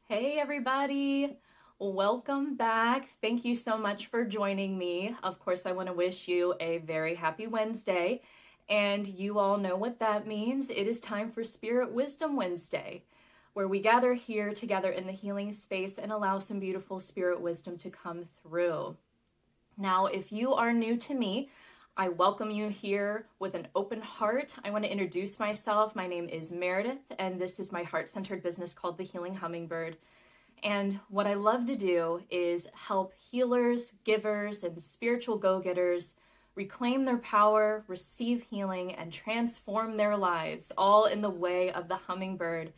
Hey everybody, welcome back. Thank you so much for joining me. Of course, I want to wish you a very happy Wednesday, and you all know what that means. It is time for Spirit Wisdom Wednesday, where we gather here together in the healing space and allow some beautiful spirit wisdom to come through. Now, if you are new to me, I welcome you here with an open heart. I want to introduce myself. My name is Meredith, and this is my heart-centered business called the Healing Hummingbird. And what I love to do is help healers, givers, and spiritual go-getters reclaim their power, receive healing, and transform their lives, all in the way of the hummingbird,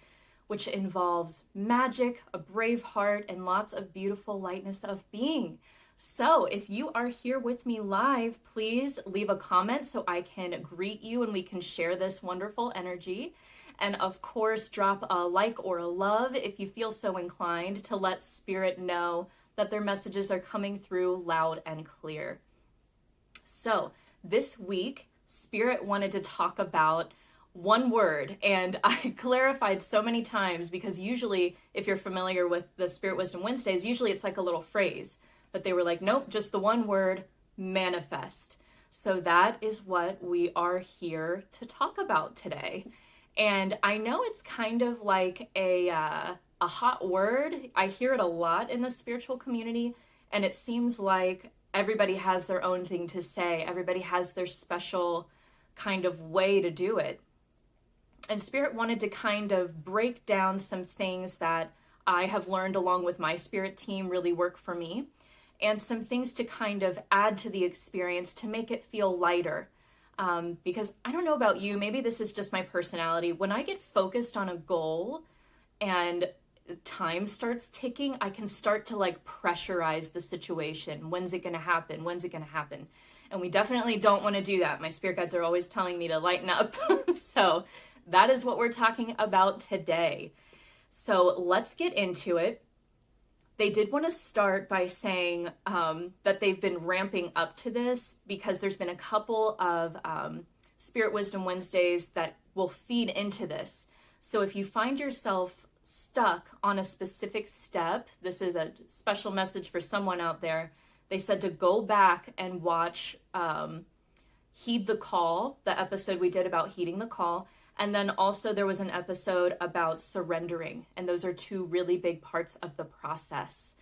which involves magic, a brave heart, and lots of beautiful lightness of being. So if you are here with me live, please leave a comment so I can greet you and we can share this wonderful energy. And of course, drop a like or a love if you feel so inclined to let Spirit know that their messages are coming through loud and clear. So this week, Spirit wanted to talk about one word, and I clarified so many times because usually, if you're familiar with the Spirit Wisdom Wednesdays, usually it's like a little phrase. But they were like, nope, just the one word, manifest. So that is what we are here to talk about today. And I know it's kind of like a hot word. I hear it a lot in the spiritual community, and it seems like everybody has their own thing to say. Everybody has their special kind of way to do it. And Spirit wanted to kind of break down some things that I have learned along with my spirit team really work for me, and some things to kind of add to the experience to make it feel lighter. Because I don't know about you, maybe this is just my personality. When I get focused on a goal and time starts ticking, I can start to like pressurize the situation. When's it gonna happen? When's it gonna happen? And we definitely don't want to do that. My spirit guides are always telling me to lighten up. So that is what we're talking about today. So let's get into it. They did want to start by saying that they've been ramping up to this because there's been a couple of Spirit Wisdom Wednesdays that will feed into this. So if you find yourself stuck on a specific step, this is a special message for someone out there. They said to go back and watch Heed the Call, the episode we did about heeding the call. And then also there was an episode about surrendering, and those are two really big parts of the process.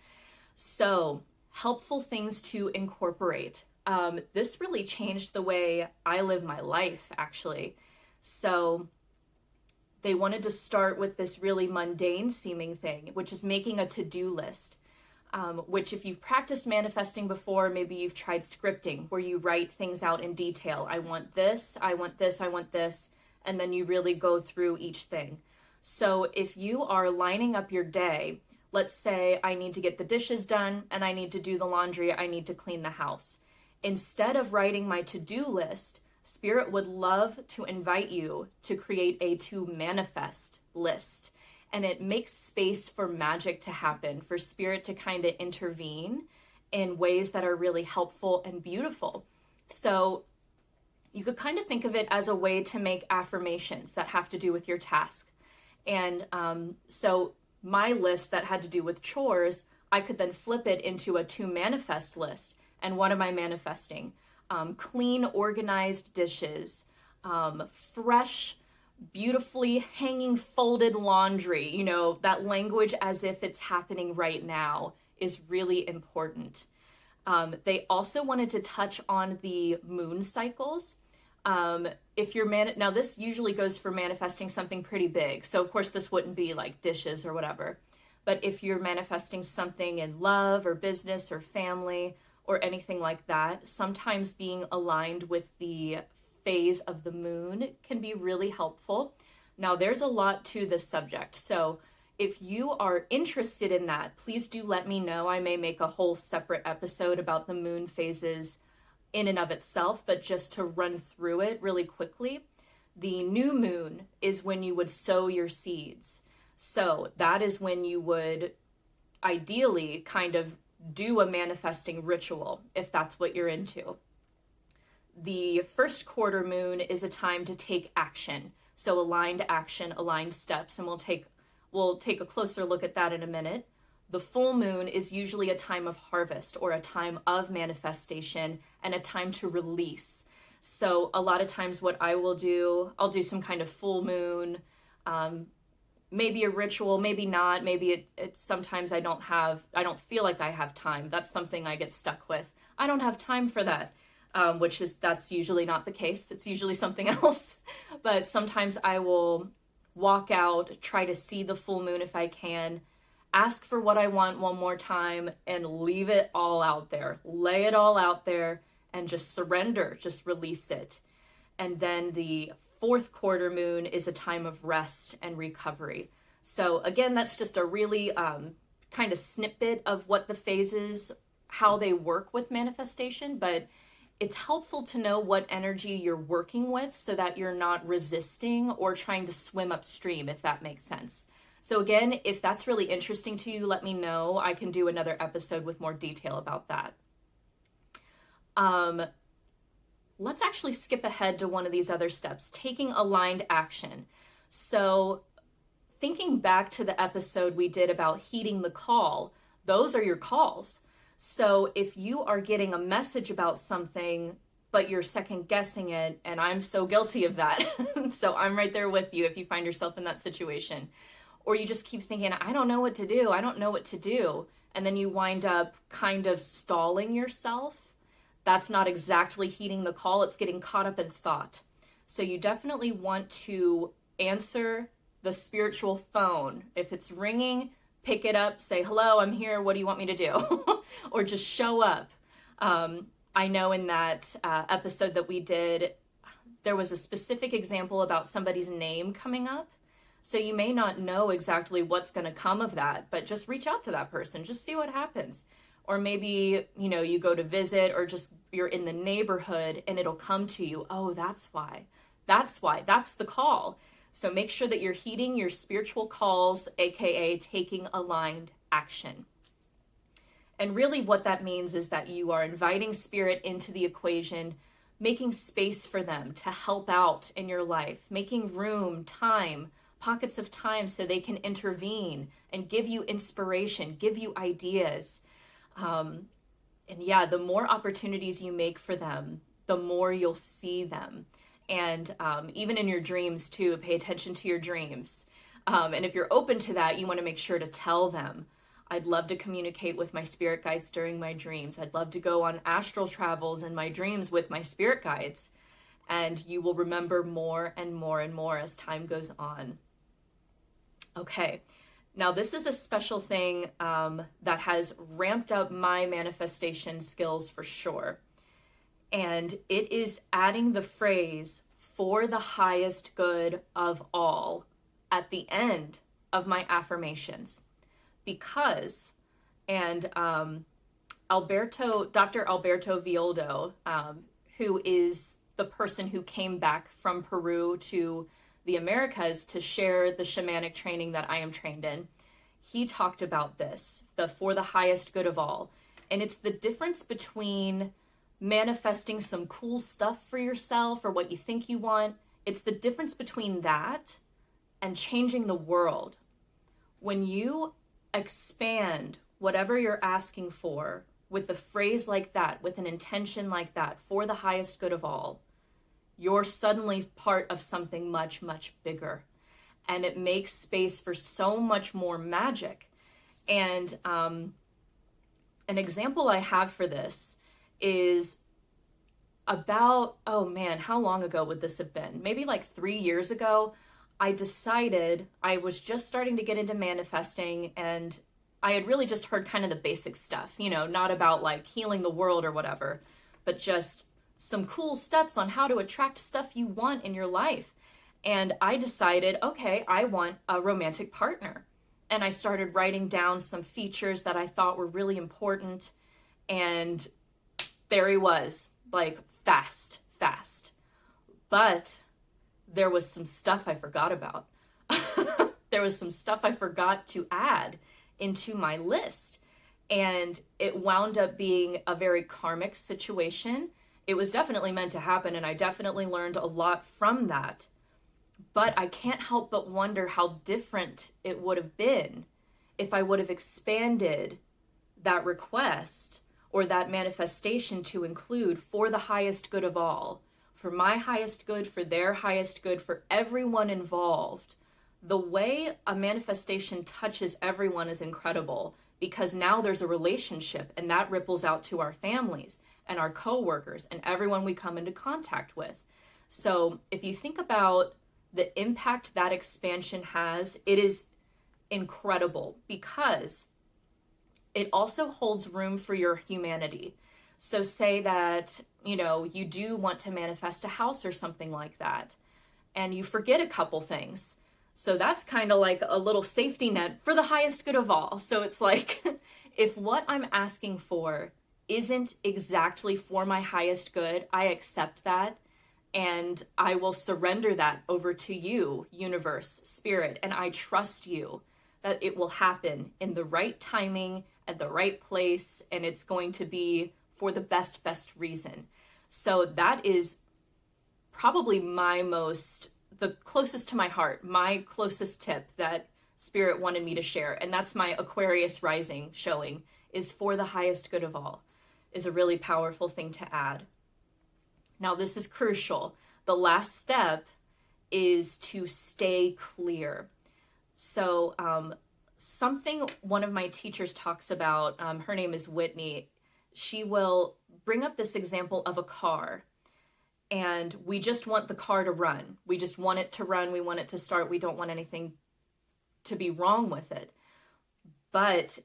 So helpful things to incorporate. This really changed the way I live my life, actually. So they wanted to start with this really mundane seeming thing, which is making a to-do list, which if you've practiced manifesting before, maybe you've tried scripting, where you write things out in detail. I want this, I want this, I want this. And then you really go through each thing. So if you are lining up your day, let's say I need to get the dishes done and I need to do the laundry, I need to clean the house. Instead of writing my to-do list, Spirit would love to invite you to create a to manifest list. And it makes space for magic to happen, for Spirit to kind of intervene in ways that are really helpful and beautiful. So you could kind of think of it as a way to make affirmations that have to do with your task. And so my list that had to do with chores, I could then flip it into a to manifest list. And what am I manifesting? Clean, organized dishes, fresh, beautifully hanging, folded laundry. You know, that language as if it's happening right now is really important. They also wanted to touch on the moon cycles. If you're now this usually goes for manifesting something pretty big. So of course this wouldn't be like dishes or whatever, but if you're manifesting something in love or business or family or anything like that, sometimes being aligned with the phase of the moon can be really helpful. Now there's a lot to this subject. So if you are interested in that, please do let me know. I may make a whole separate episode about the moon phases in and of itself, but just to run through it really quickly, the new moon is when you would sow your seeds. So that is when you would ideally kind of do a manifesting ritual, if that's what you're into. The first quarter moon is a time to take action. So aligned action, aligned steps, and we'll take We'll take a closer look at that in a minute. The full moon is usually a time of harvest or a time of manifestation and a time to release. So a lot of times what I will do, I'll do some kind of full moon, maybe a ritual, maybe not, maybe it's sometimes I don't feel like I have time. That's something I get stuck with. I don't have time for that, that's usually not the case. It's usually something else. But sometimes I will walk out, try to see the full moon if I can, ask for what I want one more time, and leave it all out there. Lay it all out there and just surrender, just release it. And then the fourth quarter moon is a time of rest and recovery. So again, that's just a really kind of snippet of what the phases, how they work with manifestation, but it's helpful to know what energy you're working with so that you're not resisting or trying to swim upstream, if that makes sense. So again, if that's really interesting to you, let me know. I can do another episode with more detail about that. Let's actually skip ahead to one of these other steps, taking aligned action. So thinking back to the episode we did about heeding the call, those are your calls. So if you are getting a message about something, but you're second guessing it, and I'm so guilty of that. So I'm right there with you if you find yourself in that situation. Or you just keep thinking, I don't know what to do. I don't know what to do. And then you wind up kind of stalling yourself. That's not exactly heeding the call. It's getting caught up in thought. So you definitely want to answer the spiritual phone. If it's ringing, pick it up, say, hello, I'm here. What do you want me to do? Or just show up. I know in that episode that we did, there was a specific example about somebody's name coming up. So you may not know exactly what's going to come of that, but just reach out to that person. Just see what happens. Or maybe, you go to visit or just you're in the neighborhood and it'll come to you. Oh, that's why. That's the call. So make sure that you're heeding your spiritual calls, aka taking aligned action. And really what that means is that you are inviting spirit into the equation, making space for them to help out in your life, making room, time, pockets of time so they can intervene and give you inspiration, give you ideas. And yeah, the more opportunities you make for them, the more you'll see them. And even in your dreams too, pay attention to your dreams. And if you're open to that, you want to make sure to tell them. I'd love to communicate with my spirit guides during my dreams. I'd love to go on astral travels in my dreams with my spirit guides. And you will remember more and more and more as time goes on. Okay. Now, this is a special thing that has ramped up my manifestation skills for sure. And it is adding the phrase, for the highest good of all, at the end of my affirmations. Because, and Dr. Alberto Villoldo, who is the person who came back from Peru to the Americas to share the shamanic training that I am trained in, he talked about this, for the highest good of all. And it's the difference between manifesting some cool stuff for yourself or what you think you want. It's the difference between that and changing the world. When you expand whatever you're asking for with a phrase like that, with an intention like that, for the highest good of all, you're suddenly part of something much, much bigger. And it makes space for so much more magic. And an example I have for this is about, oh man, how long ago would this have been? Maybe like 3 years ago, I decided I was just starting to get into manifesting, and I had really just heard kind of the basic stuff, not about like healing the world or whatever, but just some cool steps on how to attract stuff you want in your life. And I decided, okay, I want a romantic partner. And I started writing down some features that I thought were really important. And there he was, like fast. But there was some stuff I forgot about. There was some stuff I forgot to add into my list. And it wound up being a very karmic situation. It was definitely meant to happen, and I definitely learned a lot from that. But I can't help but wonder how different it would have been if I would have expanded that request or that manifestation to include for the highest good of all, for my highest good, for their highest good, for everyone involved. The way a manifestation touches everyone is incredible, because now there's a relationship, and that ripples out to our families and our coworkers and everyone we come into contact with. So if you think about the impact that expansion has, it is incredible, because it also holds room for your humanity. So say that, you do want to manifest a house or something like that, and you forget a couple things. So that's kind of like a little safety net for the highest good of all. So it's like, if what I'm asking for isn't exactly for my highest good, I accept that, and I will surrender that over to you, universe, spirit, and I trust you that it will happen in the right timing, at the right place, and it's going to be for the best reason. So that is probably the closest to my heart, my closest tip that Spirit wanted me to share. And that's my Aquarius rising showing, is for the highest good of all, is a really powerful thing to add. Now, this is crucial. The last step is to stay clear. So something one of my teachers talks about, her name is Whitney, she will bring up this example of a car. And we just want the car to run. We just want it to run. We want it to start. We don't want anything to be wrong with it. But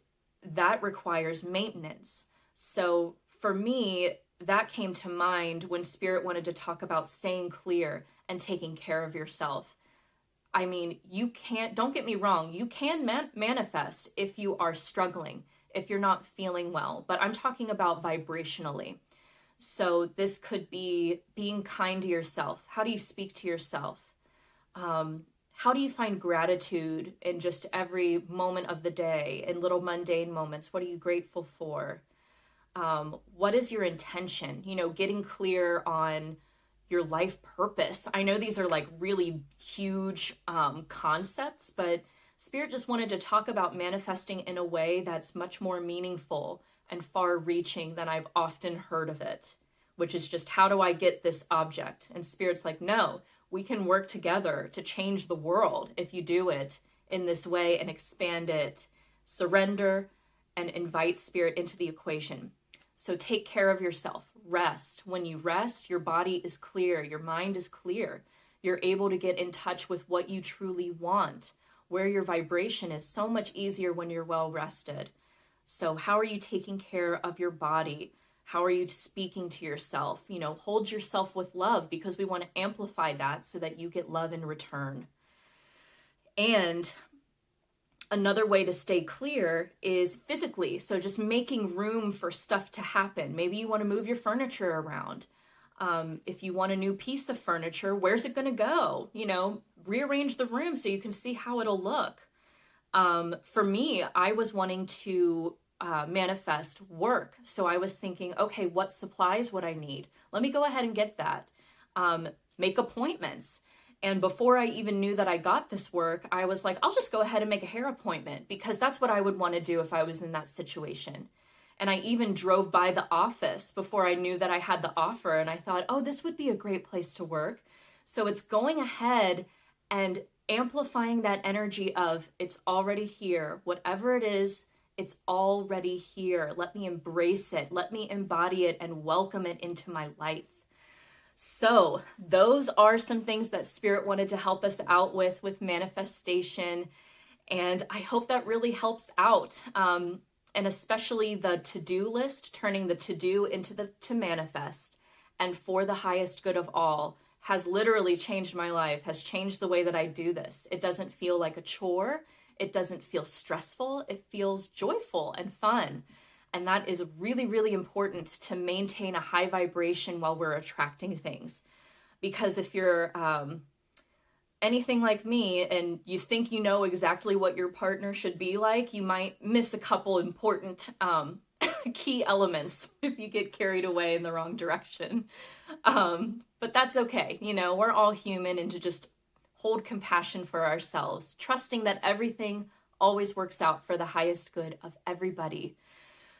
that requires maintenance. So for me, that came to mind when Spirit wanted to talk about staying clear and taking care of yourself. I mean, don't get me wrong, you can manifest if you are struggling, if you're not feeling well. But I'm talking about vibrationally. So this could be being kind to yourself. How do you speak to yourself? How do you find gratitude in just every moment of the day, in little mundane moments? What are you grateful for? What is your intention? Getting clear on your life purpose. I know these are like really huge concepts, but Spirit just wanted to talk about manifesting in a way that's much more meaningful and far-reaching than I've often heard of it, which is just, how do I get this object? And Spirit's like, no, we can work together to change the world if you do it in this way and expand it, surrender, and invite Spirit into the equation. So take care of yourself, rest. When you rest, your body is clear, your mind is clear. You're able to get in touch with what you truly want, where your vibration is so much easier when you're well rested. So how are you taking care of your body? How are you speaking to yourself? Hold yourself with love, because we want to amplify that so that you get love in return. And another way to stay clear is physically. So just making room for stuff to happen. Maybe you want to move your furniture around. If you want a new piece of furniture, where's it going to go? Rearrange the room so you can see how it'll look. For me, I was wanting to manifest work. So I was thinking, okay, what supplies would I need? Let me go ahead and get that. Make appointments. And before I even knew that I got this work, I was like, I'll just go ahead and make a hair appointment, because that's what I would want to do if I was in that situation. And I even drove by the office before I knew that I had the offer. And I thought, oh, this would be a great place to work. So it's going ahead and amplifying that energy of, it's already here. Whatever it is, it's already here. Let me embrace it. Let me embody it and welcome it into my life. So those are some things that Spirit wanted to help us out with manifestation. And I hope that really helps out. And especially the to-do list, turning the to-do into the to manifest, and for the highest good of all, has literally changed my life, has changed the way that I do this. It doesn't feel like a chore. It doesn't feel stressful. It feels joyful and fun. And that is really, really important to maintain a high vibration while we're attracting things. Because if you're anything like me and you think you know exactly what your partner should be like, you might miss a couple important key elements if you get carried away in the wrong direction. But that's okay. We're all human, and to just hold compassion for ourselves, trusting that everything always works out for the highest good of everybody.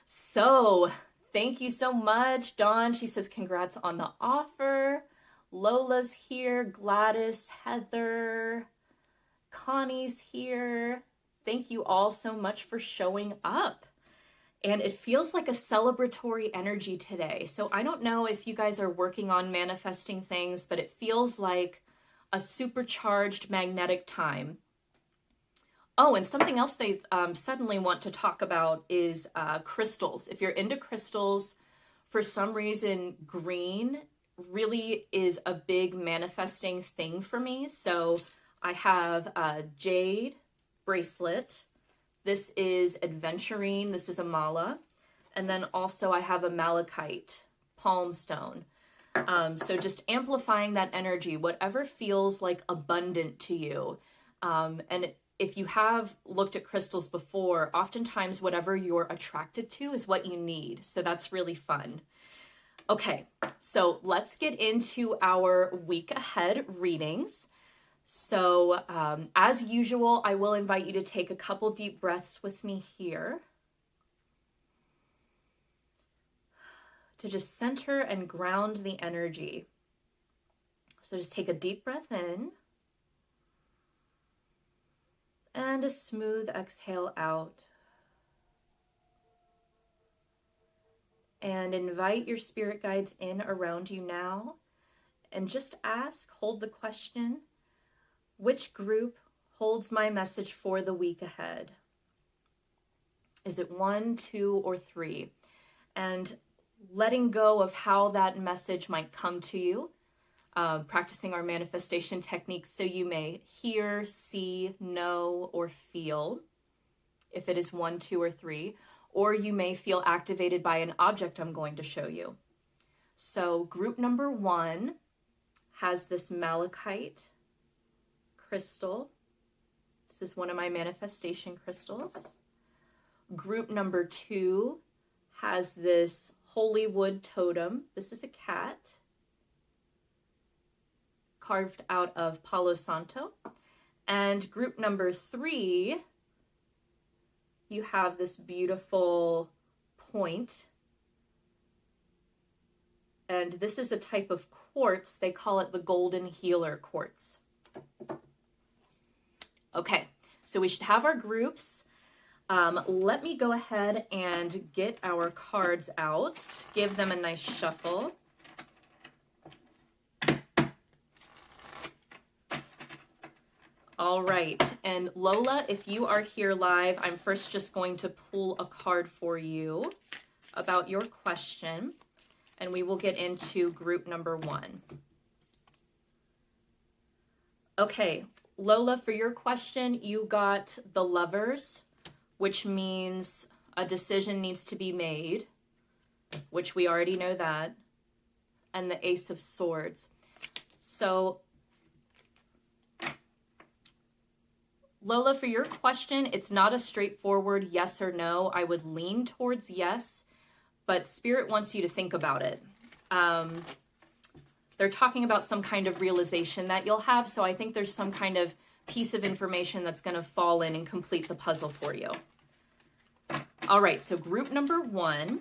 So thank you so much. Dawn, she says, congrats on the offer. Lola's here. Gladys, Heather, Connie's here. Thank you all so much for showing up. And it feels like a celebratory energy today. So I don't know if you guys are working on manifesting things, but it feels like a supercharged magnetic time. Oh, and something else they suddenly want to talk about is crystals. If you're into crystals, for some reason, green really is a big manifesting thing for me. So I have a jade bracelet. This is adventurine. This is a mala. And then also I have a malachite palm stone. So just amplifying that energy, whatever feels like abundant to you. And if you have looked at crystals before, oftentimes whatever you're attracted to is what you need. So that's really fun. Okay, so let's get into our week ahead readings. So as usual, I will invite you to take a couple deep breaths with me here to just center and ground the energy. So just take a deep breath in and a smooth exhale out. And invite your spirit guides in around you now and just ask, hold the question, which group holds my message for the week ahead? Is it 1, 2, or 3? And letting go of how that message might come to you, practicing our manifestation techniques so you may hear, see, know, or feel if it is 1, 2, or 3, or you may feel activated by an object I'm going to show you. So group number 1 has this malachite crystal. This is one of my manifestation crystals. Group number 2 has this holy wood totem. This is a cat carved out of Palo Santo. And group number 3, you have this beautiful point. And this is a type of quartz. They call it the golden healer quartz. Okay, so we should have our groups. Let me go ahead and get our cards out, give them a nice shuffle. All right, and Lola, if you are here live, I'm first just going to pull a card for you about your question, and we will get into group number 1. Okay, Lola, for your question, you got the Lovers, which means a decision needs to be made, which we already know that, and the Ace of Swords. So, Lola, for your question, it's not a straightforward yes or no. I would lean towards yes, but Spirit wants you to think about it. They're talking about some kind of realization that you'll have, so I think there's some kind of piece of information that's going to fall in and complete the puzzle for you. All right, so group number 1,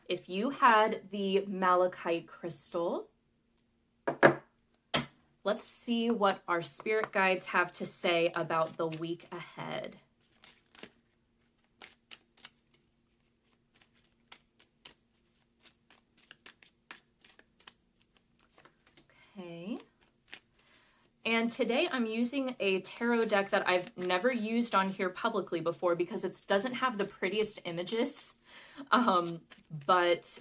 if you had the malachite crystal, let's see what our spirit guides have to say about the week ahead. Okay. And today I'm using a tarot deck that I've never used on here publicly before because it doesn't have the prettiest images, but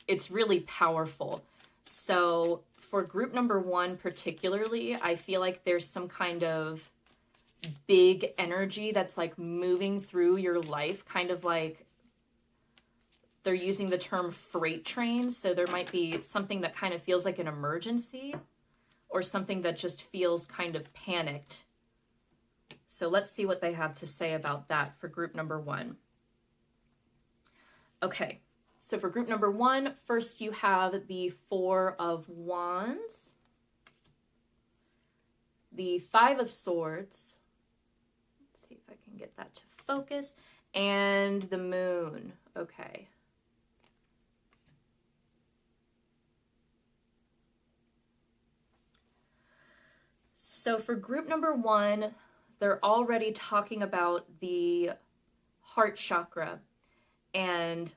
it's really powerful. So for group number 1 particularly, I feel like there's some kind of big energy that's like moving through your life, kind of like they're using the term freight train. So there might be something that kind of feels like an emergency or something that just feels kind of panicked. So let's see what they have to say about that for group number 1. Okay, so for group number 1, first you have the 4 of Wands. the Five of Swords. Let's see if I can get that to focus. And the Moon. Okay. So for group number 1, they're already talking about the heart chakra. And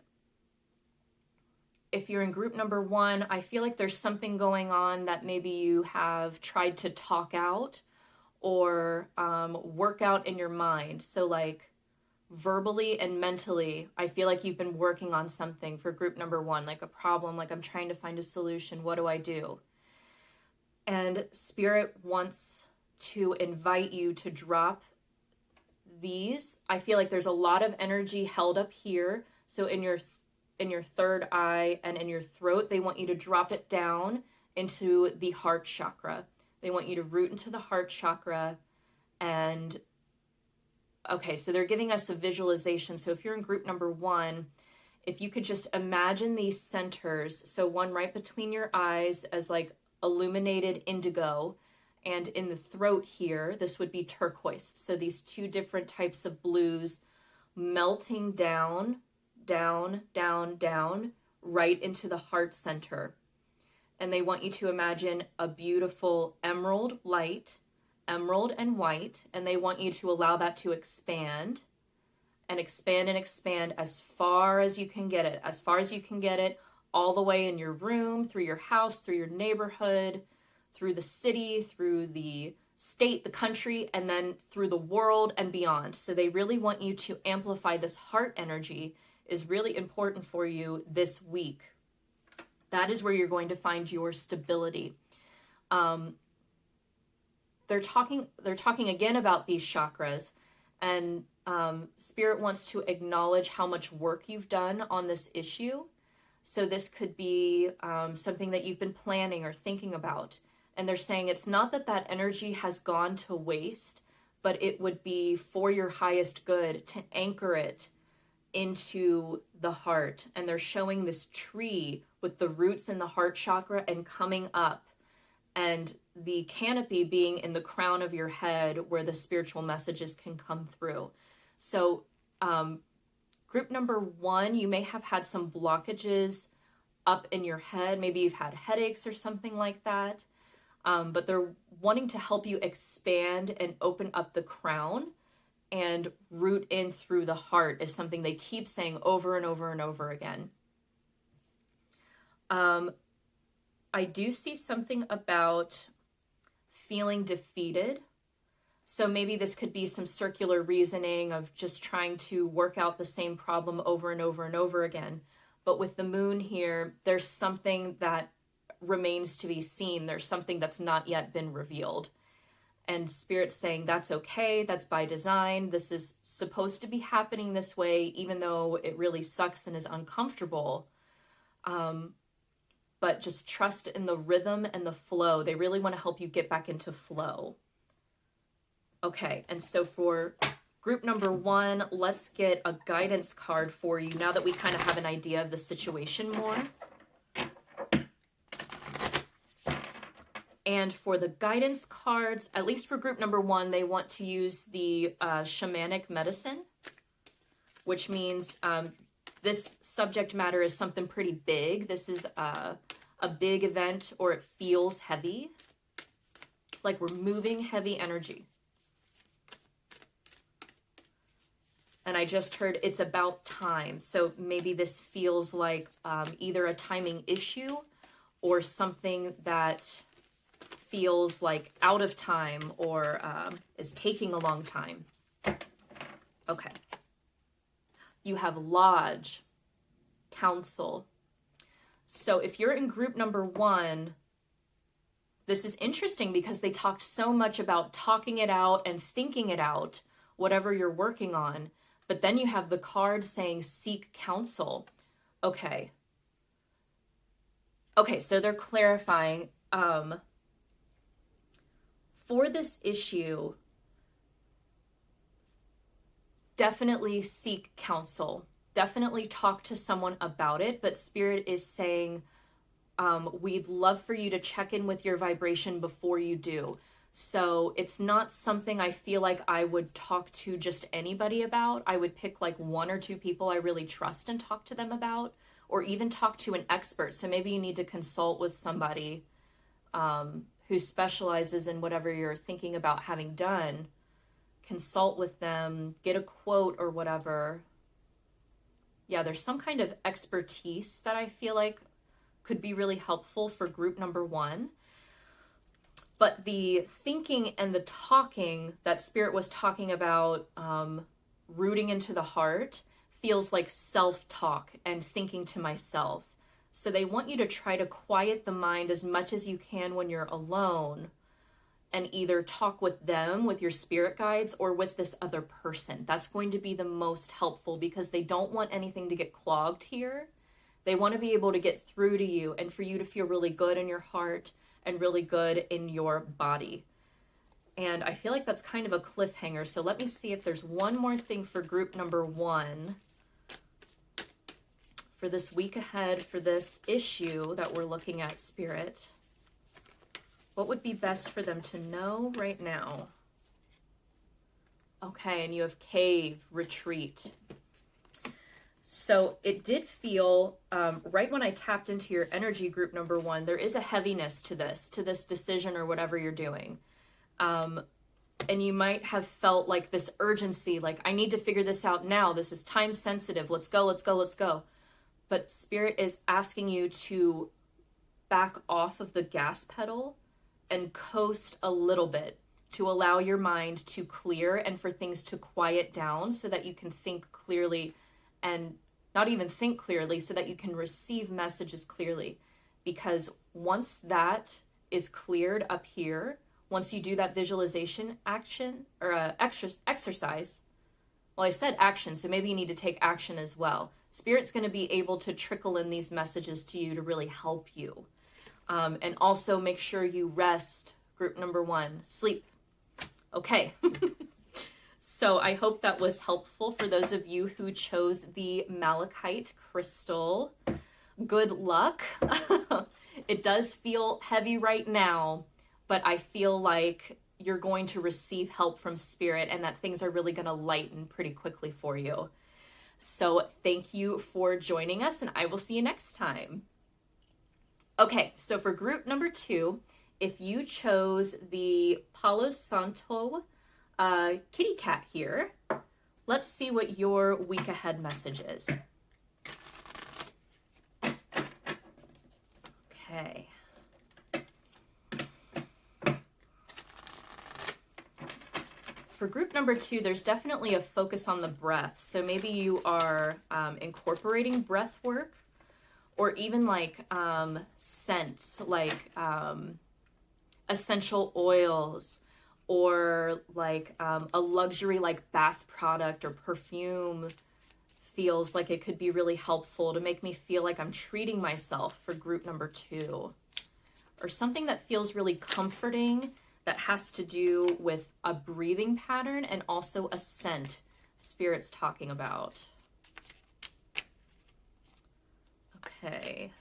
if you're in group number 1, I feel like there's something going on that maybe you have tried to talk out or work out in your mind. So like verbally and mentally, I feel like you've been working on something for group number 1, like a problem, like I'm trying to find a solution. What do I do? And Spirit wants to invite you to drop these. I feel like there's a lot of energy held up here. So in your third eye and in your throat, they want you to drop it down into the heart chakra. They want you to root into the heart chakra. And okay, so they're giving us a visualization. So if you're in group number 1, if you could just imagine these centers, so one right between your eyes as like illuminated indigo, and in the throat here, this would be turquoise. So these two different types of blues melting down, down, down, down, right into the heart center. And they want you to imagine a beautiful emerald light, emerald and white, and they want you to allow that to expand and expand and expand as far as you can get it, as far as you can get it, all the way in your room, through your house, through your neighborhood, through the city, through the state, the country, and then through the world and beyond. So they really want you to amplify this heart energy is really important for you this week. That is where you're going to find your stability. They're talking again about these chakras, and Spirit wants to acknowledge how much work you've done on this issue. So this could be something that you've been planning or thinking about. And they're saying it's not that that energy has gone to waste, but it would be for your highest good to anchor it into the heart. And they're showing this tree with the roots in the heart chakra and coming up, and the canopy being in the crown of your head where the spiritual messages can come through. So group number 1, you may have had some blockages up in your head. Maybe you've had headaches or something like that. But they're wanting to help you expand and open up the crown and root in through the heart is something they keep saying over and over and over again. I do see something about feeling defeated. So maybe this could be some circular reasoning of just trying to work out the same problem over and over and over again. But with the moon here, there's something that remains to be seen. There's something that's not yet been revealed. And Spirit's saying that's okay, that's by design. This is supposed to be happening this way, even though it really sucks and is uncomfortable. But just trust in the rhythm and the flow. They really want to help you get back into flow. Okay, and so for group number 1, let's get a guidance card for you now that we kind of have an idea of the situation more. And for the guidance cards, at least for group number 1, they want to use the shamanic medicine, which means this subject matter is something pretty big. This is a big event, or it feels heavy, like we're moving heavy energy. And I just heard it's about time. So maybe this feels like either a timing issue or something that feels like out of time or is taking a long time. Okay. You have lodge, council. So if you're in group number 1, this is interesting because they talked so much about talking it out and thinking it out, whatever you're working on. But then you have the card saying seek counsel. Okay. Okay, so they're clarifying. For this issue, definitely seek counsel. Definitely talk to someone about it. But Spirit is saying, we'd love for you to check in with your vibration before you do. So it's not something I feel like I would talk to just anybody about. I would pick like one or two people I really trust and talk to them about, or even talk to an expert. So maybe you need to consult with somebody who specializes in whatever you're thinking about having done. Consult with them, get a quote or whatever. Yeah, there's some kind of expertise that I feel like could be really helpful for group number 1. But the thinking and the talking that Spirit was talking about, rooting into the heart, feels like self-talk and thinking to myself. So they want you to try to quiet the mind as much as you can when you're alone, and either talk with them, with your spirit guides, or with this other person. That's going to be the most helpful, because they don't want anything to get clogged here. They want to be able to get through to you and for you to feel really good in your heart and really good in your body. And I feel like that's kind of a cliffhanger. So let me see if there's one more thing for group number 1 for this week ahead, for this issue that we're looking at, Spirit. What would be best for them to know right now? Okay, and you have cave, retreat. So it did feel, right when I tapped into your energy, group number 1, there is a heaviness to this decision or whatever you're doing. And you might have felt like this urgency, like, I need to figure this out now. This is time sensitive. Let's go, let's go, let's go. But Spirit is asking you to back off of the gas pedal and coast a little bit, to allow your mind to clear and for things to quiet down so that you can think clearly, and not even think clearly, so that you can receive messages clearly. Because once that is cleared up here, once you do that visualization action or exercise, well, I said action, so maybe you need to take action as well. Spirit's going to be able to trickle in these messages to you to really help you. And also make sure you rest, group number 1, sleep. Okay. So I hope that was helpful for those of you who chose the Malachite crystal. Good luck. It does feel heavy right now, but I feel like you're going to receive help from Spirit, and that things are really going to lighten pretty quickly for you. So thank you for joining us, and I will see you next time. Okay, so for group number 2, if you chose the Palo Santo kitty cat here, let's see what your week ahead message is. Okay. For group number 2, there's definitely a focus on the breath. So maybe you are incorporating breath work, or even like scents, like essential oils, or like a luxury like bath product or perfume feels like it could be really helpful to make me feel like I'm treating myself for group number 2. Or something that feels really comforting that has to do with a breathing pattern and also a scent Spirit's talking about. Okay,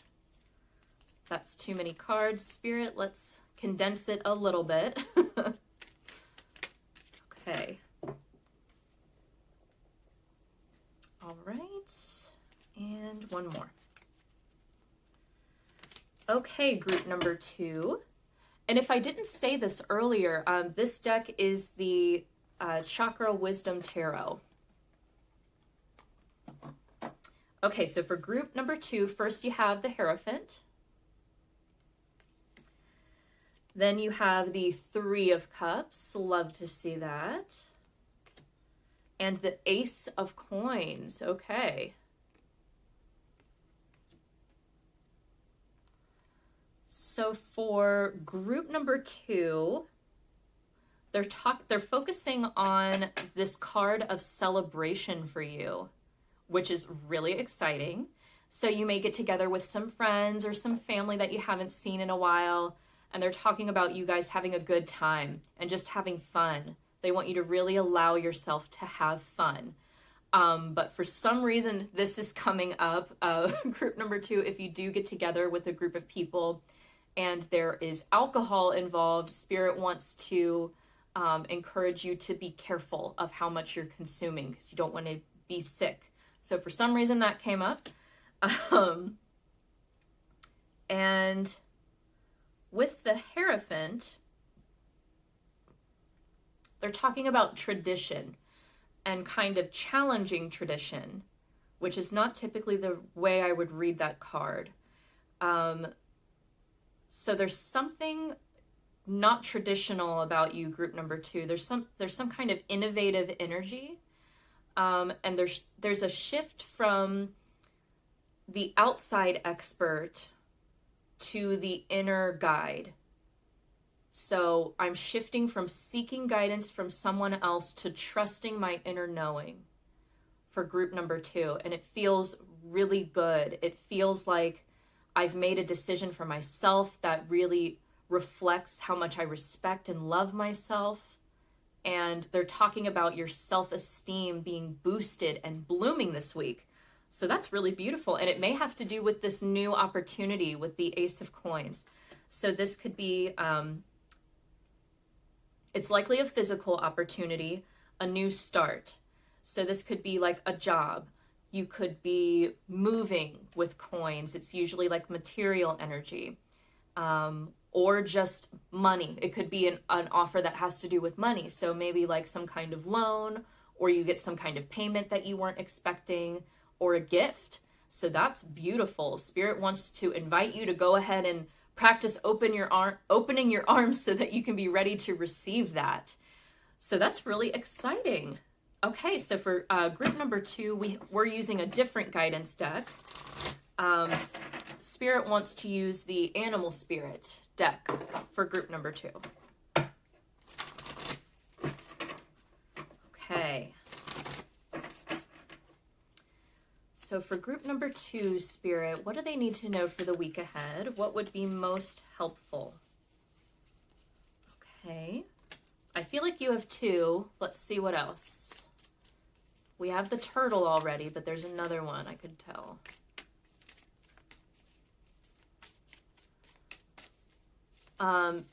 that's too many cards, Spirit. Let's condense it a little bit. Okay. All right, and one more. Okay, group number 2. And if I didn't say this earlier, this deck is the Chakra Wisdom Tarot. Okay, so for group number 2, first you have the Hierophant. Then you have the 3 of Cups. Love to see that. And the Ace of Coins. Okay. So for group number 2, they're focusing on this card of celebration for you, which is really exciting. So you may get together with some friends or some family that you haven't seen in a while, and they're talking about you guys having a good time and just having fun. They want you to really allow yourself to have fun. But for some reason, this is coming up, group number 2, if you do get together with a group of people and there is alcohol involved, Spirit wants to encourage you to be careful of how much you're consuming because you don't want to be sick. So for some reason that came up. And with the Hierophant, they're talking about tradition and kind of challenging tradition, which is not typically the way I would read that card. So there's something not traditional about you, group number 2. There's some kind of innovative energy, and there's a shift from the outside expert to the inner guide. So I'm shifting from seeking guidance from someone else to trusting my inner knowing for group number 2. And it feels really good. It feels like I've made a decision for myself that really reflects how much I respect and love myself. And they're talking about your self-esteem being boosted and blooming this week. So that's really beautiful. And it may have to do with this new opportunity with the Ace of Coins. So this could be, it's likely a physical opportunity, a new start. So this could be like a job. You could be moving with coins. It's usually like material energy, or just money. It could be an offer that has to do with money. So maybe like some kind of loan, or you get some kind of payment that you weren't expecting, or a gift. So that's beautiful. Spirit wants to invite you to go ahead and practice opening your arms so that you can be ready to receive that. So that's really exciting. Okay, so for group number 2, we're using a different guidance deck. Spirit wants to use the Animal Spirit deck for group number 2. Okay. So for group number 2, Spirit, what do they need to know for the week ahead? What would be most helpful? Okay. I feel like you have 2. Let's see what else. We have the turtle already, but there's another one I could tell. I'm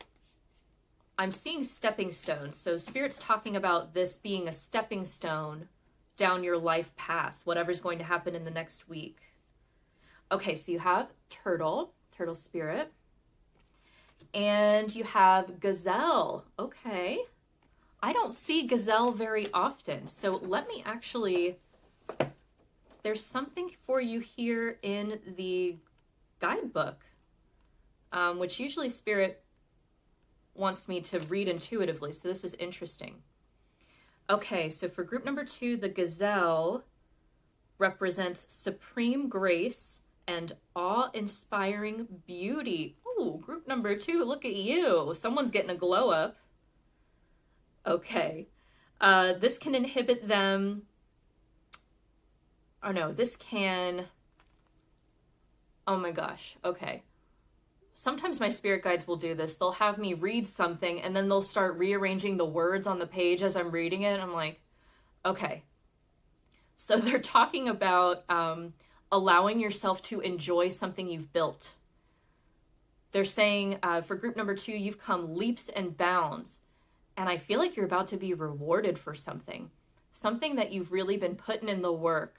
seeing stepping stones. So Spirit's talking about this being a stepping stone down your life path, whatever's going to happen in the next week. Okay, so you have turtle spirit, and you have gazelle. Okay. I don't see gazelle very often. So let me actually, there's something for you here in the guidebook, which usually Spirit wants me to read intuitively. So this is interesting. Okay, so for group number 2, the gazelle represents supreme grace and awe-inspiring beauty. Oh, group number 2, look at you. Someone's getting a glow up. Okay. This can inhibit them. Oh no, this can. Oh my gosh. Okay. Sometimes my spirit guides will do this. They'll have me read something and then they'll start rearranging the words on the page as I'm reading it. I'm like, okay. So they're talking about allowing yourself to enjoy something you've built. They're saying for group number 2, you've come leaps and bounds. And I feel like you're about to be rewarded for something that you've really been putting in the work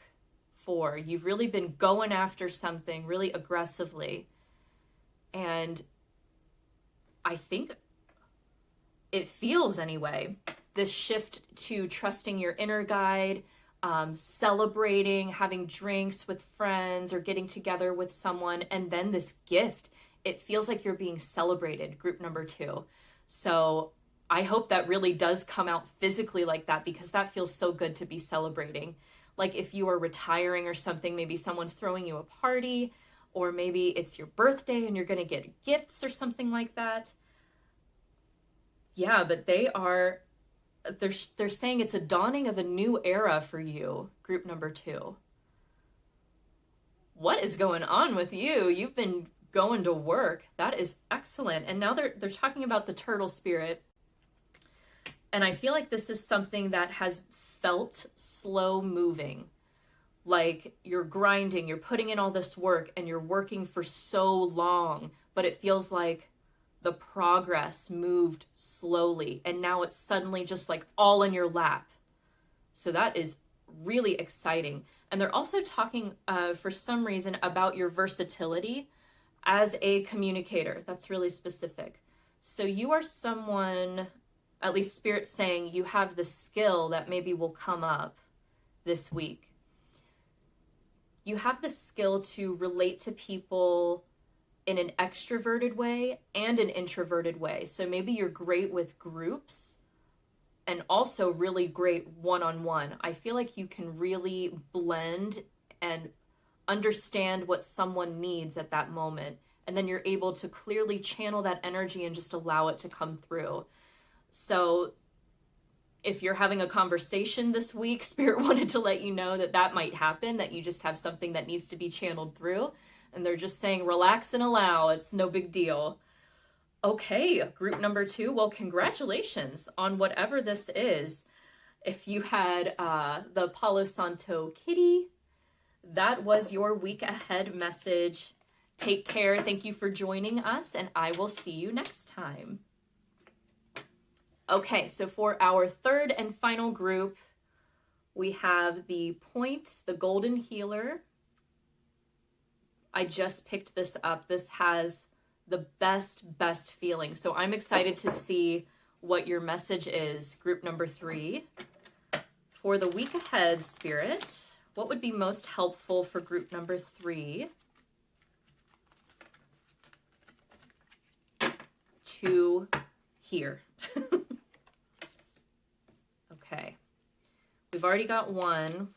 for. You've really been going after something really aggressively. And I think it feels anyway, this shift to trusting your inner guide, celebrating, having drinks with friends or getting together with someone, and then this gift, it feels like you're being celebrated, group number 2. So I hope that really does come out physically like that, because that feels so good to be celebrating. Like if you are retiring or something, maybe someone's throwing you a party, or maybe it's your birthday and you're going to get gifts or something like that. Yeah, but they're saying it's a dawning of a new era for you, group number 2. What is going on with you? You've been going to work. That is excellent. And now they're talking about the turtle spirit. And I feel like this is something that has felt slow moving. Like you're grinding, you're putting in all this work and you're working for so long, but it feels like the progress moved slowly and now it's suddenly just like all in your lap. So that is really exciting. And they're also talking for some reason about your versatility as a communicator. That's really specific. So you are someone, at least Spirit's saying, you have the skill that maybe will come up this week. You have the skill to relate to people in an extroverted way and an introverted way. So maybe you're great with groups and also really great one-on-one. I feel like you can really blend and understand what someone needs at that moment. And then you're able to clearly channel that energy and just allow it to come through. So if you're having a conversation this week, Spirit wanted to let you know that that might happen, that you just have something that needs to be channeled through. And they're just saying, relax and allow. It's no big deal. Okay, group number 2. Well, congratulations on whatever this is. If you had the Palo Santo kitty, that was your week ahead message. Take care. Thank you for joining us, and I will see you next time. Okay, so for our third and final group, we have the Point, the Golden Healer. I just picked this up. This has the best feeling. So I'm excited to see what your message is, group number 3. For the week ahead, Spirit, what would be most helpful for group number 3 to hear? Okay. We've already got one.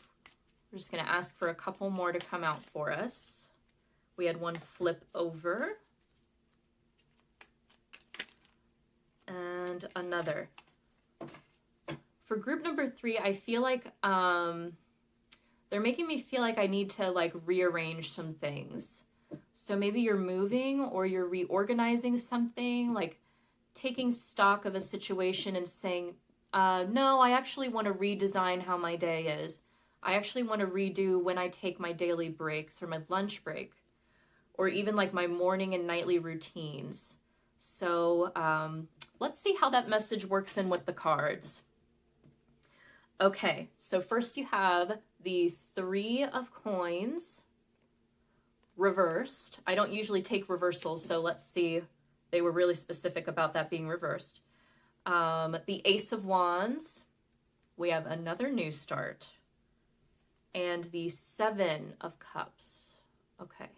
We're just going to ask for a couple more to come out for us. We had one flip over. And another. For group number 3, I feel like they're making me feel like I need to like rearrange some things. So maybe you're moving or you're reorganizing something, like taking stock of a situation and saying, no, I actually want to redesign how my day is. I actually want to redo when I take my daily breaks or my lunch break, or even like my morning and nightly routines. So let's see how that message works in with the cards. Okay, so first you have the 3 of Coins reversed. I don't usually take reversals, so let's see. They were really specific about that being reversed. The Ace of Wands. We have another new start. And the 7 of Cups. Okay.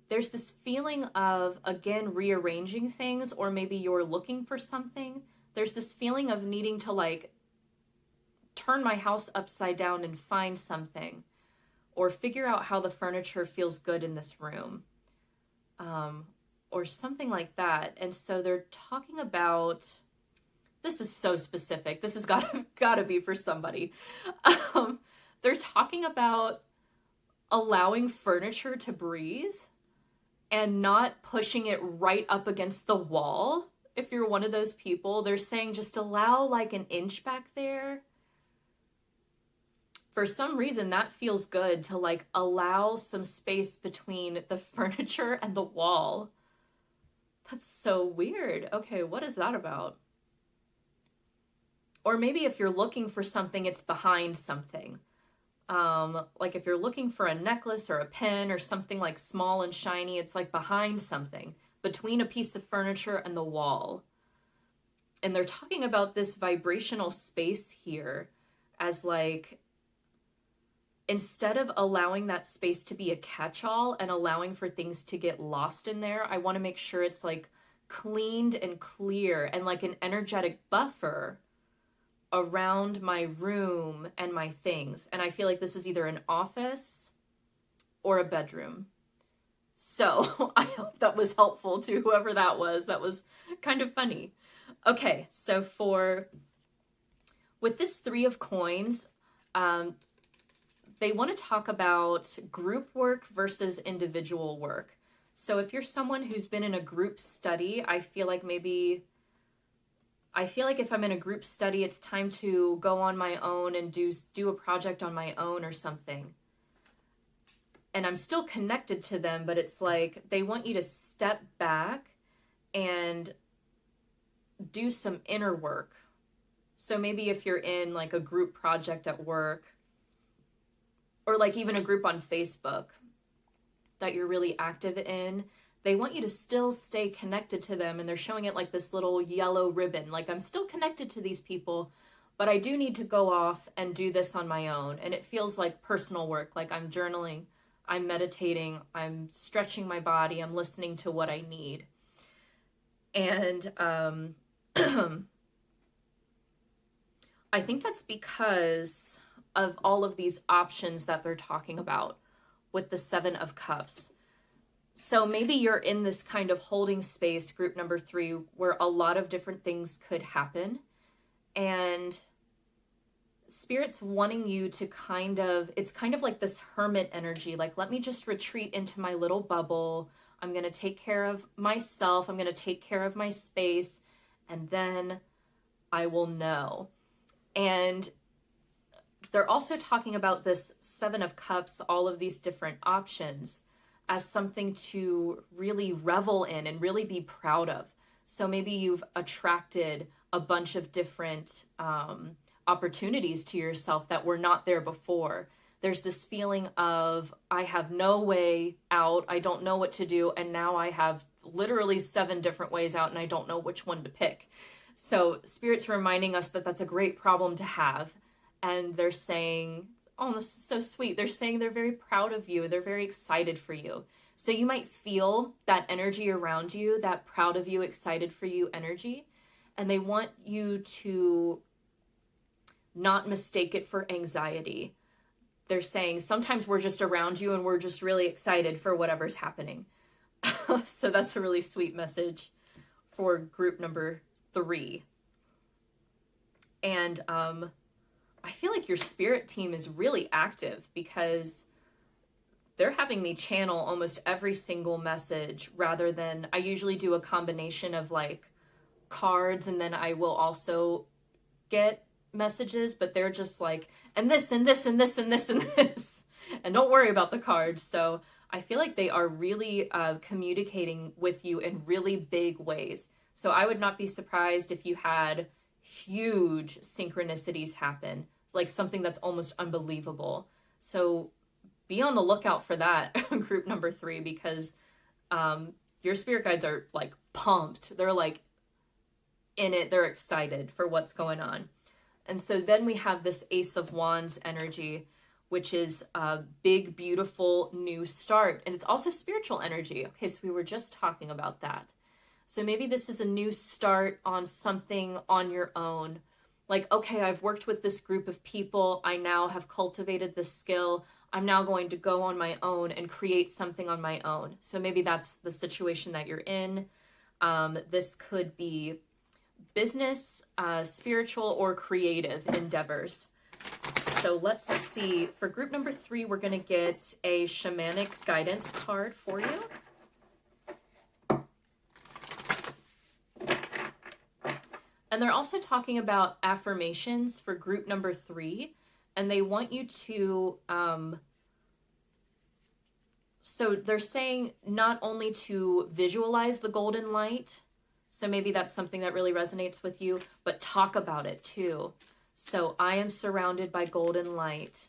There's this feeling of, again, rearranging things, or maybe you're looking for something. There's this feeling of needing to like turn my house upside down and find something, or figure out how the furniture feels good in this room, or something like that. And so they're talking about, this is so specific. This has gotta be for somebody. They're talking about allowing furniture to breathe and not pushing it right up against the wall. If you're one of those people, they're saying just allow like an inch back there. For some reason, that feels good to like allow some space between the furniture and the wall. That's so weird. Okay, what is that about? Or maybe if you're looking for something, it's behind something. Like if you're looking for a necklace or a pen or something like small and shiny, it's like behind something, between a piece of furniture and the wall. And they're talking about this vibrational space here as like, instead of allowing that space to be a catch-all and allowing for things to get lost in there, I want to make sure it's like cleaned and clear and like an energetic buffer around my room and my things. And I feel like this is either an office or a bedroom. So I hope that was helpful to whoever that was. That was kind of funny. Okay, so with this 3 of Coins, they want to talk about group work versus individual work. So if you're someone who's been in a group study, I feel like maybe I feel like if I'm in a group study, it's time to go on my own and do a project on my own or something. And I'm still connected to them, but it's like they want you to step back and do some inner work. So maybe if you're in like a group project at work, or like even a group on Facebook that you're really active in, they want you to still stay connected to them, and they're showing it like this little yellow ribbon. Like, I'm still connected to these people, but I do need to go off and do this on my own. And it feels like personal work, like I'm journaling, I'm meditating, I'm stretching my body, I'm listening to what I need. And I think that's because of all of these options that they're talking about with the 7 of Cups. So maybe you're in this kind of holding space, group number 3, where a lot of different things could happen. And Spirit's wanting you to it's kind of like this hermit energy. Like, let me just retreat into my little bubble. I'm going to take care of myself. I'm going to take care of my space. And then I will know. And they're also talking about this 7 of Cups, all of these different options, as something to really revel in and really be proud of. So maybe you've attracted a bunch of different opportunities to yourself that were not there before. There's this feeling of, I have no way out, I don't know what to do, and now I have literally 7 different ways out and I don't know which one to pick. So Spirit's reminding us that that's a great problem to have. And they're saying, oh, this is so sweet. They're saying they're very proud of you. They're very excited for you. So you might feel that energy around you, that proud of you, excited for you energy. And they want you to not mistake it for anxiety. They're saying sometimes we're just around you and we're just really excited for whatever's happening. So that's a really sweet message for group number 3. And I feel like your spirit team is really active, because they're having me channel almost every single message, rather than, I usually do a combination of like cards and then I will also get messages, but they're just like, and this and this and this and this and this, and don't worry about the cards. So I feel like they are really communicating with you in really big ways. So I would not be surprised if you had huge synchronicities happen, like something that's almost unbelievable. So be on the lookout for that, group number 3, because your spirit guides are like pumped. They're like in it. They're excited for what's going on. And so then we have this Ace of Wands energy, which is a big, beautiful new start. And it's also spiritual energy. Okay, so we were just talking about that. So maybe this is a new start on something on your own. Like, okay, I've worked with this group of people. I now have cultivated this skill. I'm now going to go on my own and create something on my own. So maybe that's the situation that you're in. This could be business, spiritual, or creative endeavors. So let's see. For group number 3, we're going to get a shamanic guidance card for you. And they're also talking about affirmations for group number 3. And they want you to, so they're saying not only to visualize the golden light, so maybe that's something that really resonates with you, but talk about it too. So I am surrounded by golden light.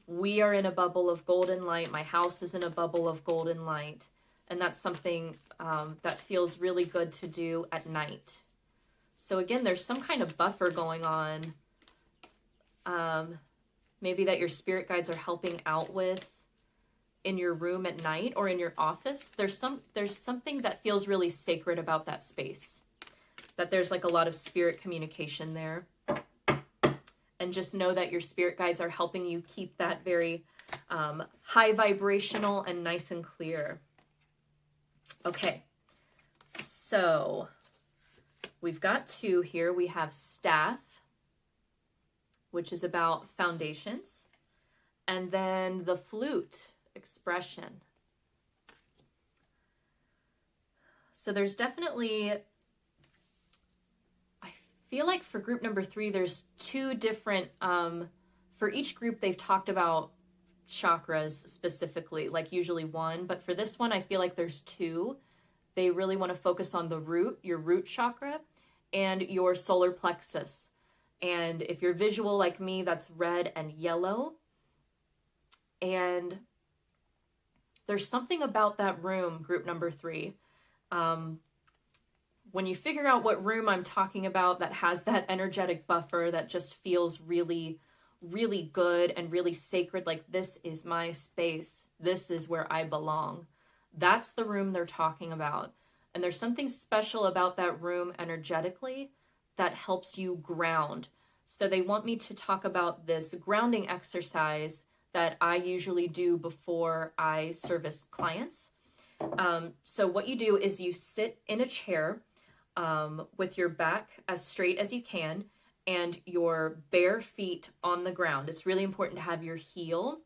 We are in a bubble of golden light. My house is in a bubble of golden light. And that's something that feels really good to do at night. So again, there's some kind of buffer going on. Maybe that your spirit guides are helping out with in your room at night or in your office. There's something that feels really sacred about that space. That there's like a lot of spirit communication there. And just know that your spirit guides are helping you keep that very high vibrational and nice and clear. Okay, so we've got 2 here. We have staff, which is about foundations, and then the flute, expression. So there's definitely feel like for group number 3, there's 2 different, for each group they've talked about chakras specifically, like usually 1, but for this one I feel like there's 2. They really want to focus on the root, your root chakra, and your solar plexus. And if you're visual like me, that's red and yellow. And there's something about that room, group number 3. When you figure out what room I'm talking about that has that energetic buffer that just feels really, really good and really sacred, like this is my space, this is where I belong. That's the room they're talking about. And there's something special about that room energetically that helps you ground. So they want me to talk about this grounding exercise that I usually do before I service clients. So what you do is you sit in a chair with your back as straight as you can and your bare feet on the ground. It's really important to have your heel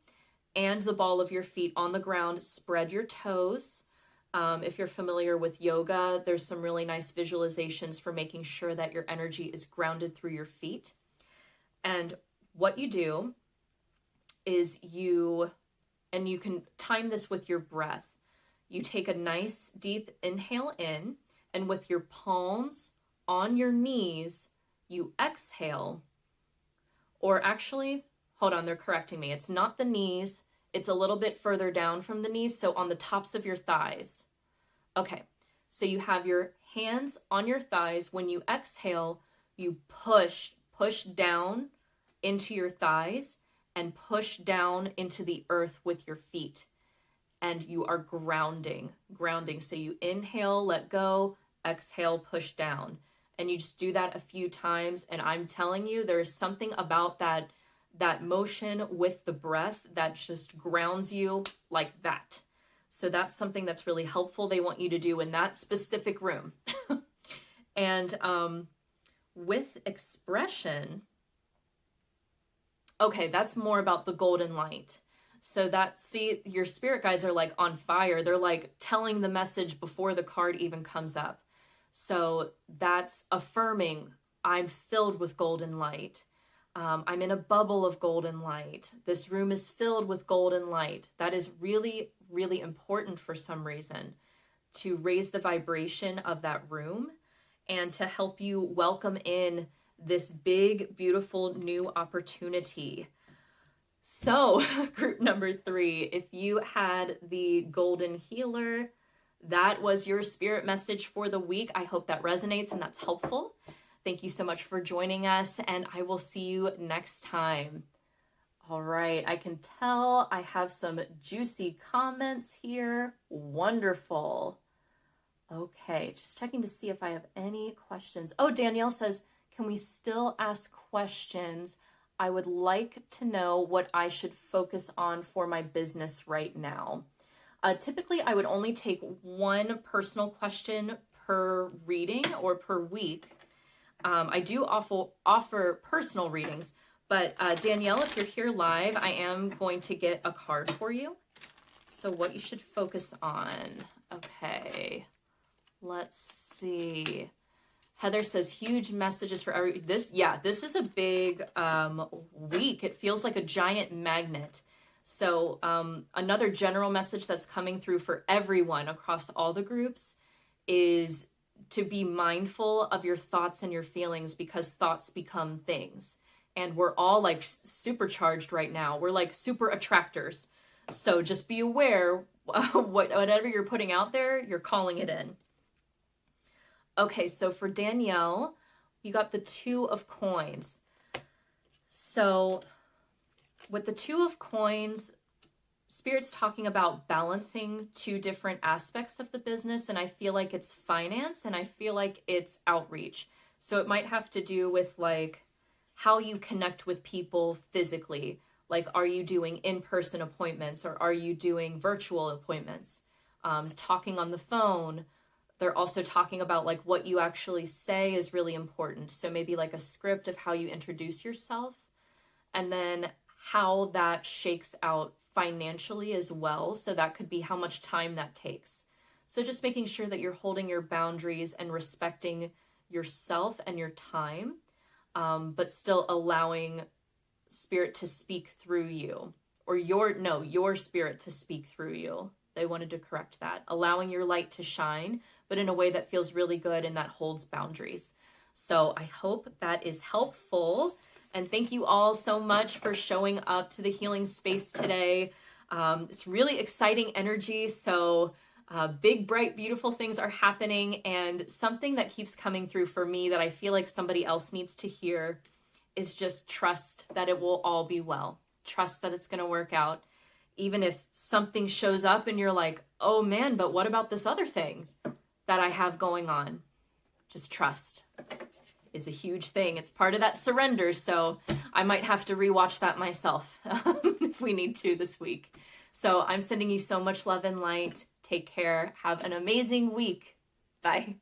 and the ball of your feet on the ground. Spread your toes. If you're familiar with yoga, there's some really nice visualizations for making sure that your energy is grounded through your feet. And what you do is you can time this with your breath. You take a nice deep inhale in, and with your palms on your knees, you exhale. Or actually, hold on, they're correcting me. It's not the knees. It's a little bit further down from the knees, so on the tops of your thighs. Okay, so you have your hands on your thighs. When you exhale, you push down into your thighs and push down into the earth with your feet. And you are grounding. So you inhale, let go, exhale, push down. And you just do that a few times. And I'm telling you, there's something about that motion with the breath that just grounds you like that. So that's something that's really helpful. They want you to do in that specific room. And with expression, okay, that's more about the golden light. So see, your spirit guides are like on fire. They're like telling the message before the card even comes up. So that's affirming, I'm filled with golden light. I'm in a bubble of golden light. This room is filled with golden light. That is really, really important for some reason, to raise the vibration of that room and to help you welcome in this big, beautiful new opportunity. So group number 3, if you had the golden healer, that was your spirit message for the week. I hope that resonates and that's helpful. Thank you so much for joining us, and I will see you next time. All right, I can tell I have some juicy comments here. Wonderful. Okay, just checking to see if I have any questions. Oh, Danielle says, can we still ask questions? I would like to know what I should focus on for my business right now. Typically, I would only take 1 personal question per reading or per week. I do offer personal readings, but Danielle, if you're here live, I am going to get a card for you. So what you should focus on. Okay, let's see. Heather says, huge messages for this is a big week. It feels like a giant magnet. So another general message that's coming through for everyone across all the groups is to be mindful of your thoughts and your feelings, because thoughts become things. And we're all like supercharged right now. We're like super attractors. So just be aware, whatever you're putting out there, you're calling it in. Okay, so for Danielle, you got the 2 of coins. So with the 2 of coins, Spirit's talking about balancing 2 different aspects of the business, and I feel like it's finance and I feel like it's outreach. So it might have to do with like how you connect with people physically. Like, are you doing in-person appointments or are you doing virtual appointments? Talking on the phone. They're also talking about like what you actually say is really important. So maybe like a script of how you introduce yourself, and then how that shakes out financially as well. So that could be how much time that takes. So just making sure that you're holding your boundaries and respecting yourself and your time, but still allowing spirit to speak through you, or your spirit to speak through you. They wanted to correct that. Allowing your light to shine, but in a way that feels really good and that holds boundaries. So I hope that is helpful. And thank you all so much for showing up to the healing space today. It's really exciting energy. So big, bright, beautiful things are happening. And something that keeps coming through for me that I feel like somebody else needs to hear is just trust that it will all be well. Trust that it's going to work out. Even if something shows up and you're like, oh man, but what about this other thing that I have going on? Just trust is a huge thing. It's part of that surrender. So I might have to rewatch that myself if we need to this week. So I'm sending you so much love and light. Take care. Have an amazing week. Bye.